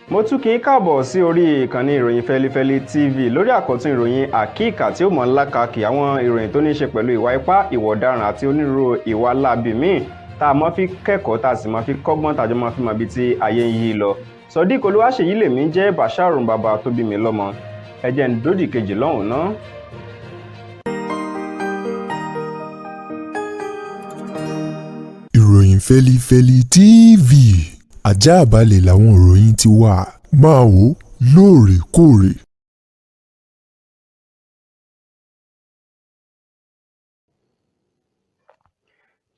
mo tún kí n káàbọ̀ sí orí ìkànnì ìròyìn Fẹ́lifẹ́li TV lórí àkọ́tún ìròyìn àkíkà tí ó mọ̀ ńlá kàkì àwọn ìròyìn tó ní ṣe pẹ̀lú ìwà ipá, ìwà ọ̀daràn àti onírúurú ìwà láabi míì tá a mọ́ fi kẹ́kọ̀ọ́ tá a sì mọ́ fi kọ́gbọ́n tàjọ mọ́ fi mọ̀ bí tí ayé ń yí lọ. Sodiq Olúwaṣèyí lèmi jẹ́ Basharun bàbá tó bí mi lọ́mọ. ẹ jẹ́ n dódì kejì lọ́hùn ná. ìròyìn Fẹ́lifẹ́li TV àjààbálẹ̀ làwọn ìròyìn ti wà máa wò lóòrèkóòrè.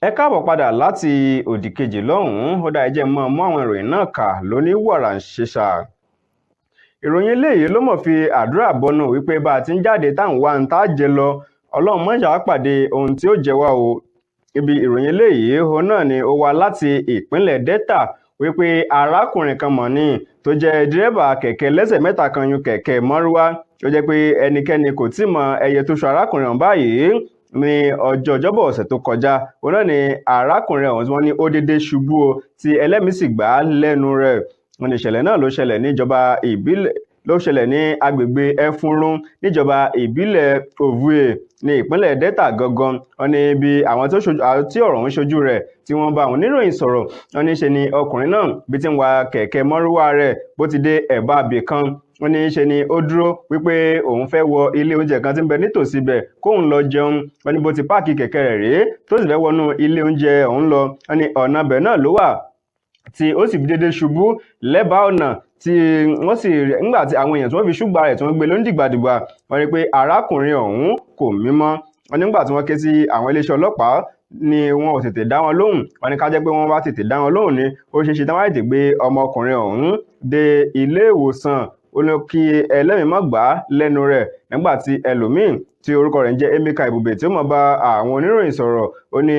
ẹ káàbọ̀ padà láti òdì kejì lọ́hùn-ún ó dá ẹ jẹ́ mọ́ àwọn ìròyìn náà kà lóní wàrà ń ṣèṣà. ìròyìn eléyìí ló mọ̀ fi àdúrà bọnú wípé bá a ti ń jáde táwọn wá ń tá jẹ lọ ọlọ́run mọ́ ṣàwá pàdé ohun tí ó jẹ wá o. ibi ìròyìn eléyìí òun náà ni ó wá láti ìpínlẹ̀ Delta wípé arákùnrin kan mọ̀ ní tó jẹ́ dírẹ́bà kẹ̀kẹ́ lẹ́sẹ̀ mẹ́ta kan yún kẹ̀kẹ́ mọ́rúwá ó jẹ́ pé ẹnikẹ́ni kò tí mọ ẹyẹ tó ṣu arákùnrin ọ̀hún báyìí ní ọjọ́ ọjọ́bọ̀ ọ̀sẹ̀ tó kọjá òun náà ni arákùnrin ọ̀hún tí wọ́n ní ó dédé ṣubú o tí ẹlẹ́mìí sì gbà á lẹ́nu rẹ̀. wọ́n ní ìṣẹ̀lẹ̀ náà ló ṣẹlẹ̀ níjọba ìbílẹ̀ ní agbègbè Ẹfúnrún níjọba ìbílẹ̀ Òvùè ní ìpínlẹ̀ Delta gangan. wọ́n ní bí àwọn tí ọ̀rọ̀ ń ṣojú rẹ̀ tí wọ́n bá àwọn oníròyìn sọ̀rọ̀ wọ́n ní ṣe ni ọkùnrin náà bí ti ń wa kẹ̀kẹ́ mọ́rúwá rẹ̀ bó ti dé ẹ̀bá ibì kan wọ́n ní ṣe ni ó dúró wípé òun fẹ́ wọ ilé oúnjẹ kan tí ń bẹ nítòsí ibẹ̀ kóun lọ jẹun. wọ́n ní bó ti páàkì kẹ̀kẹ́ rẹ̀ rèé tó sì fẹ́ wọnú ilé oúnjẹ ọ̀hún lọ wọ́n ní ọ̀nà ibẹ̀ náà ló wà tí ó sì fi dédé ṣubú lẹ́bàá ọ̀nà tí wọ́n sì nígbà tí àwọn èèyàn tí wọ́n fi ṣùgbà rẹ̀ tí wọ́n gbé ló ń dìgbàdìgbà wọ́n rí pé arákùnrin ọ̀hún kò mímọ́. wọ́n nígbà tí wọ́n ké sí àwọn iléeṣẹ́ ọlọ́pàá ni wọn ò tètè dá wọn lóhùn. wọ́n ní ká jẹ́ pé wọ́n bá tètè dá wọn lóhùn ni ó ṣeé ṣe tí wọ́n á tètè gbé ọmọkùnrin ọ̀hún dé ilé ìwòsàn ó ní kí ẹlẹ́mìí má gbà á lẹ́nu rẹ̀ nígbà tí ẹlòmíín tí orúkọ rẹ̀ ń jẹ́ Emeka Ibùbè tí ó mọ̀ bá àwọn oníròyìn sọ̀rọ̀ ó ní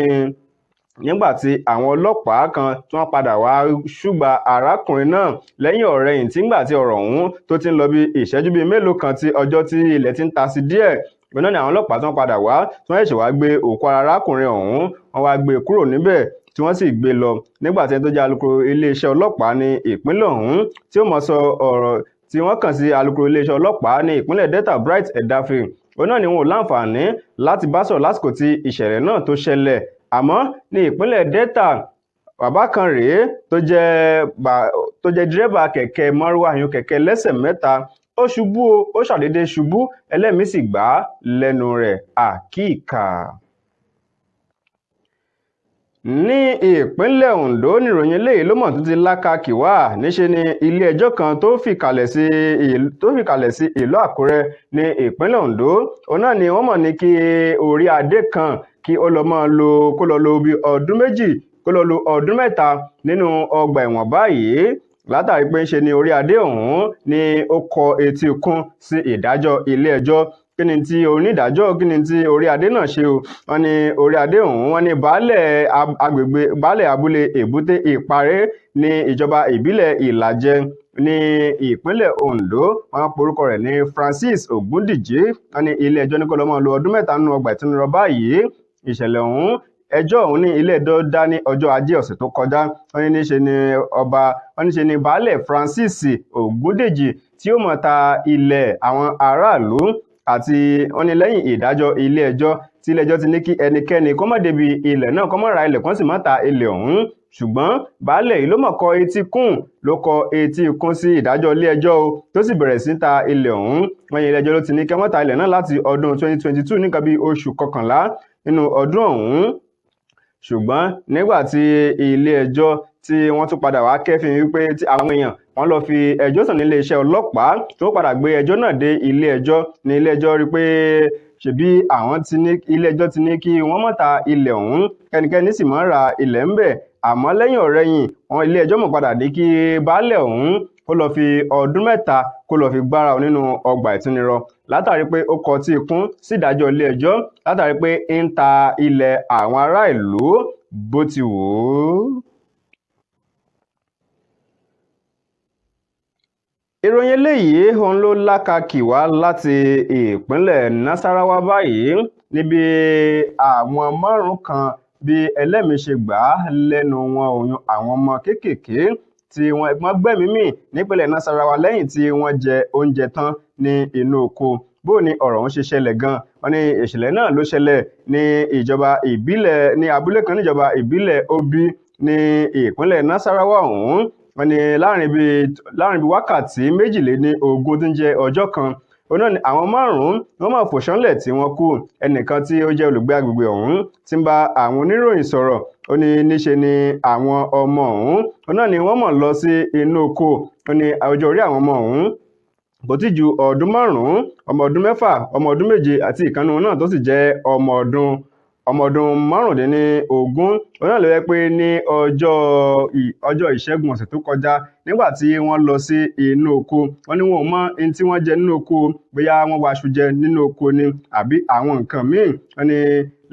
nígbà tí àwọn ọlọ́pàá kan tí wọ́n padà wá ṣùgbà arákùnrin náà lẹ́yìn ọ̀rẹ̀yìn tí ńgbà tí ọ̀rọ̀ ọ̀hún tó ti ń lọ bí ìṣẹ́jú bíi mélòó kan tí ọjọ́ tí ilẹ̀ ti ń ta sí díẹ̀ náà ni àwọn ọlọ́pàá tí wọ́n padà wá tí wọ́n ṣẹ̀ṣẹ̀ wá gbé òkú arákùnrin ọ̀hún wọ́n wá gbé kúrò níbẹ̀ tí wọ́n sì gbé lọ nígbà tí ẹni tó jẹ́ alukoro iléeṣẹ́ ọlọ́pàá ní ìpínlẹ̀ ọ̀hún tí ó mọ̀ sọ ọ̀rọ̀ tí wọ́n kàn sí alukoro iléeṣẹ́ ọlọ́pàá ní ìpínlẹ̀ Delta Bright Edafe òun náà ni wọn ò láǹfààní láti bá sọ̀rọ̀ lásìkò tí ìṣẹ̀lẹ̀ náà tó ṣẹlẹ̀ àmọ́ ní ìpínlẹ̀ Delta bàbá kan rèé tó jẹ́ dírẹ́bà kẹ̀kẹ́ mọ́rúwá yún kẹ̀kẹ́ lẹ́sẹ̀ mẹ́ta ó ṣubú ó ṣàdédé ṣubú ẹlẹ́mìí sì gbà á lẹ́nu rẹ̀ àkíkà. ní ìpínlẹ̀ Ondo níròyìn eléyìí ló mọ̀ tó ti lákàkì wá níṣẹ́ ni ilé ẹjọ́ kan tó fìkàlẹ̀ sí ìlú Àkúrẹ́ ní ìpínlẹ̀ Ondo òun náà ni wọ́n mọ̀ ní kí orí adé kan kí ó lọ lo bí ọdún méjì kó lọ lo ọdún mẹ́ta nínú ọgbà ẹ̀wọ̀n báyìí látàrí pé ń ṣe ni orí adé ọ̀hún ni ó kọ etí ikún sí ìdájọ́ ilé ẹjọ́. kí ni tí onídàájọ́ kí ni tí orí adé náà ṣe o wọ́n ní orí adé ọ̀hún wọ́n ní baálẹ̀ abúlé Èbúté Ìparé ní ìjọba ìbílẹ̀ Ìlàjẹ ní ìpínlẹ̀ Ondo wọ́n porúkọ rẹ̀ ní Francis Ògúndìjí wọ́n ní ilé ẹjọ́ ní kó lọ máa lo ọdún mẹ́ta nínú ọgbà ìtúnirọ̀ báyìí. ìṣẹ̀lẹ̀ ọ̀hún ẹjọ́ ọ̀hún ní ilé ẹjọ́ dá ní ọjọ́ Ajé ọ̀sẹ̀ tó kọjá wọ́n ní níṣe ni baálẹ̀ Francis Ògúndèjì tí ó mọ̀ ta ilẹ̀ àwọn aráàlú àti wọ́n ní lẹ́yìn ìdájọ́ ilé ẹjọ́ tí ilé ẹjọ́ ti ní kí ẹnikẹ́ni kó má débi ilẹ̀ náà kó má ra ilẹ̀ kan sì má ta ilẹ̀ ọ̀hún ṣùgbọ́n baálẹ̀ yìí ló mọ̀ kọ etí kún sí ìdájọ́ ilé ẹjọ́ o tó sì bẹ̀rẹ̀ sí ta ilẹ̀ ọ̀hún. wọ́n ní ilé ẹjọ́ ló ti ní kí wọ́n ta ilẹ̀ náà láti ọdún 2022 nígbà bíi oṣù kọkànlá nínú ọdún ọ̀hún ṣùgbọ́n nígbà tí ilé ẹjọ́ tí wọ́n tún padà wá kẹ́fìn wípé tí àwọn èèyàn wọ́n lọ fi ẹjọ́ sùn nílé iṣẹ́ ọlọ́pàá tó padà gbé ẹjọ́ náà dé ilé ẹjọ́ ní ilé ẹjọ́ rí pé ṣebí ilé ẹjọ́ ti ní kí wọ́n má ta ilẹ̀ ọ̀hún kẹ́nikẹ́ni sì má ra ilẹ̀ ń bẹ̀ àmọ́ lẹ́yìn ọ̀rẹ́yìn wọn ilé ẹjọ́ mọ̀ padà ní kí baálẹ̀ ọ̀hún kó lọ fi ọdún mẹ́ta kó lọ fi gbára nínú ọgbà ìtúnirọ̀ látàrí pé ó kọ tí ikún sí ìdájọ́ ilé ẹjọ́ látàrí pé ń ta ilẹ̀ àwọn ará ìlú bó ti wù ú. ìròyìn eléyìí òun ló lákàkì wá láti ìpínlẹ̀ Nasarawa báyìí níbi àwọn márùn kan bí ẹlẹ́mìí ṣe gbà á lẹ́nu wọn òun àwọn ọmọ kéékèèké tí wọ́n gbẹ́mìí mì nípínlẹ̀ Nasarawa lẹ́yìn tí wọ́n jẹ oúnjẹ tán ní inú oko. Bó ni ọ̀rọ̀ ọ̀hún ṣe ṣẹlẹ̀ gan-an? Wọ́n ní ìṣẹ̀lẹ̀ náà ló ṣẹlẹ̀ ní abúlé kan níjọba ìbílẹ̀ Obi ní ìpínlẹ̀ Nasarawa ọ̀hún. Wọ́n ní láàrin bí wákàtí 22 tí ń jẹ́ ọjọ́ kan, òun náà ni àwọn 5 wọ́n máa fò ṣánlẹ̀ tí wọ́n kú. Ẹnìkan tí ó jẹ́ olùgbé agbègbè ọ̀hún tí ń bá àwọn oníròyìn sọ̀rọ̀, ó ní níṣe ni àwọn ọmọ ọ̀hún, òun náà ni wọ́n mọ̀ lọ sí inú oko. Ó ní ọjọ́ orí àwọn ọmọ ọ̀hún kò tí ju ọdún 5, ọmọ ọdún 6, ọmọ ọdún 7 àti ìkànnì náà tó sì jẹ́ ọmọ ọdún 15. Òun náà ló yẹ pé ní ọjọ́ ìṣẹ́gun ọ̀sẹ̀ tó kọjá nígbà tí wọ́n lọ sí inú oko, wọ́n ní wọn ò mọ ohun tí wọ́n jẹ nínú oko, bóyá wọ́n wá aṣu jẹ nínú oko ni àbí àwọn nǹkan míì. Wọ́n ní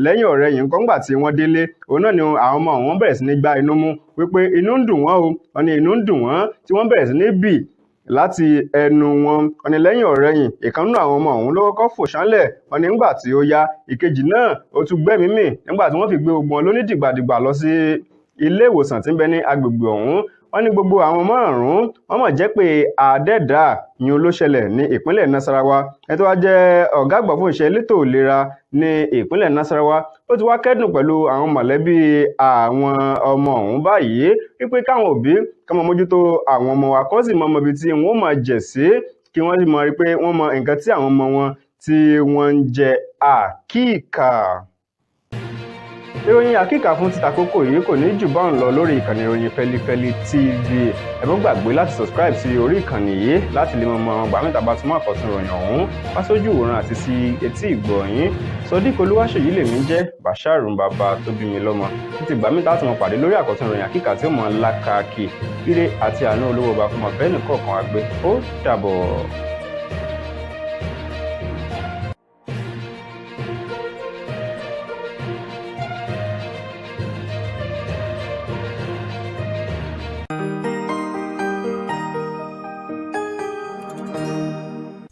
lẹ́yìn ọ̀rẹ́ yìí nǹkan gbà tí wọ́n délé, òun náà ni àwọn ọmọ wọn bẹ̀rẹ̀ sí ní gbá inú mú wípé inú ń dùn wọ́n o. Wọ́n ní inú ń dùn wọ́n tí wọ́n bẹ̀rẹ̀ sí ní bì láti ẹnu wọn. Wọ́n ní lẹ́yìn ọ̀rẹ́yìn ìkan nínú àwọn ọmọ ọ̀hún ló kọ́kọ́ fò ṣánlẹ̀. Wọ́n ní nígbà tí ó yá, ìkejì náà ó tún gbẹ́mìí mì nígbà tí wọ́n fi gbé gbogbo wọn lónídìgbàdìgbà lọ sí ilé ìwòsàn tí ń bẹ ní agbègbè ọ̀hún. Wọ́n ní gbogbo àwọn 5 wọ́n mọ̀ jẹ́ pé àdẹ́dà yìí ló ṣẹlẹ̀ ní ìpínlẹ̀ Nasarawa. Ẹni tó wá jẹ́ ọ̀gá àgbà fún iṣẹ́ elétò ìlera ní ìpínlẹ̀ Nasarawa, ó ti wá kẹ́dùn pẹ̀lú àwọn mọ̀lẹ́bí àwọn ọmọ ọ̀hún báyìí wípé káwọn òbí ká máa mójútó àwọn ọmọ wa, kó sì mọ ibi tí wọ́n máa jẹ̀ sí, kí wọ́n sì mọ rí pé wọ́n mọ nǹkan tí àwọn ọmọ wọn tí wọ́n ń jẹ àkíkà. Ìròyìn àkíkà fún títàkókò yìí kò ní jù báwọn lọ lórí ìkànnì ìròyìn Fẹ́lifẹ́li TV. Ẹ má gbàgbé láti subscribe sí orí ìkànnì yìí láti lè mọ ọgbà mẹ́ta bá tún mọ́ àkọ́tún ìròyìn ọ̀hún wá sójú ìwòran àti sí etí ìgbọ́ yín. Sodiq Olúwaṣèyí lèmi jẹ́, Basharu bàbá tó bí mi lọ́mọ. Títí ìgbà mẹ́ta láti mọ pàdé lórí àkọ́tún ìròyìn àkíkà tí ó mọ lákàkì. Ire àti àánú olówó bá fún ọ̀fẹ́ nìkọ̀ọ̀kan wa gbé. Ó dàbọ̀.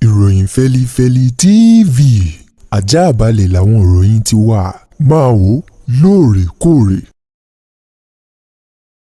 Ìròyìn Fẹ́lifẹ́li TV àjààbálẹ̀ làwọn ìròyìn ti wà. Máa wò lóòrèkóòrè.